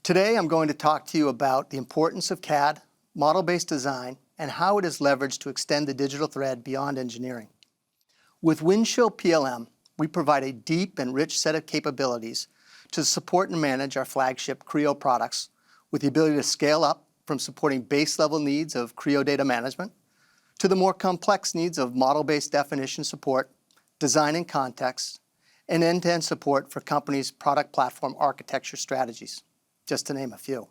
Today I'm going to talk to you about the importance of CAD, model-based design, and how it is leveraged to extend the digital thread beyond engineering. With Windchill PLM, we provide a deep and rich set of capabilities to support and manage our flagship Creo products with the ability to scale up from supporting base-level needs of Creo data management to the more complex needs of model-based definition support, design and context, and end-to-end support for companies' product platform architecture strategies, just to name a few.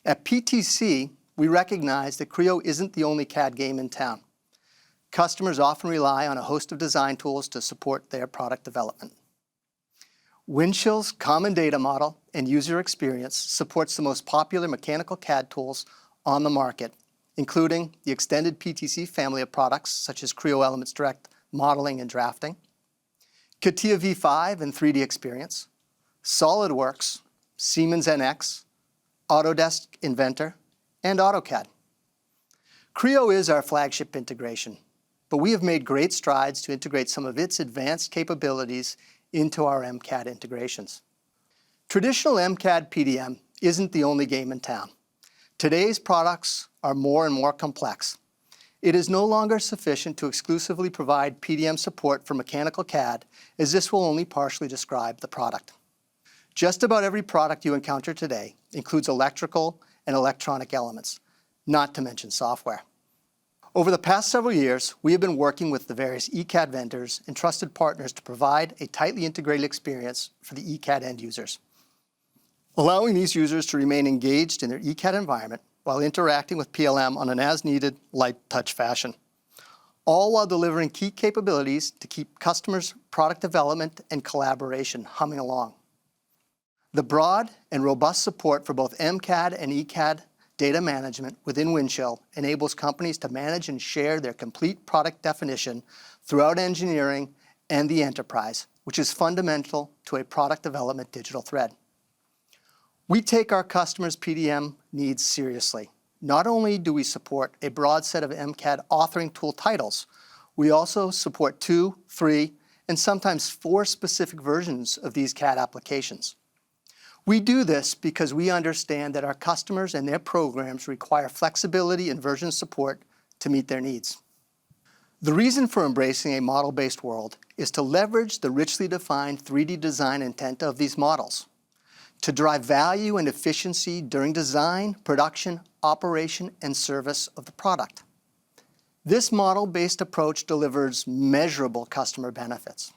At PTC, we recognize that Creo isn't the only CAD game in town. Customers often rely on a host of design tools to support their product development. Windchill's common data model and user experience supports the most popular mechanical CAD tools on the market, including the extended PTC family of products such as Creo Elements Direct Modeling and Drafting, CATIA V5 and 3D Experience, SolidWorks, Siemens NX, Autodesk Inventor, and AutoCAD. Creo is our flagship integration, but we have made great strides to integrate some of its advanced capabilities into our MCAD integrations. Traditional MCAD PDM isn't the only game in town. Today's products are more and more complex. It is no longer sufficient to exclusively provide PDM support for mechanical CAD, as this will only partially describe the product. Just about every product you encounter today includes electrical and electronic elements, not to mention software. Over the past several years, we have been working with the various ECAD vendors and trusted partners to provide a tightly integrated experience for the ECAD end users, allowing these users to remain engaged in their ECAD environment while interacting with PLM on an as-needed, light-touch fashion, all while delivering key capabilities to keep customers' product development and collaboration humming along. The broad and robust support for both MCAD and ECAD data management within Windchill enables companies to manage and share their complete product definition throughout engineering and the enterprise, which is fundamental to a product development digital thread. We take our customers' PDM needs seriously. Not only do we support a broad set of MCAD authoring tool titles, we also support 2, 3, and sometimes 4 specific versions of these CAD applications. We do this because we understand that our customers and their programs require flexibility and version support to meet their needs. The reason for embracing a model-based world is to leverage the richly defined 3D design intent of these models, to drive value and efficiency during design, production, operation, and service of the product. This model-based approach delivers measurable customer benefits.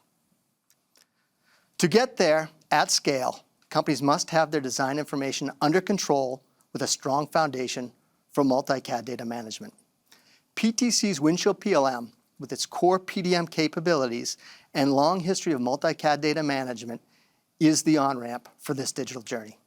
To get there at scale, companies must have their design information under control with a strong foundation for multi-CAD data management. PTC's Windchill PLM, with its core PDM capabilities and long history of multi-CAD data management, is the on-ramp for this digital journey.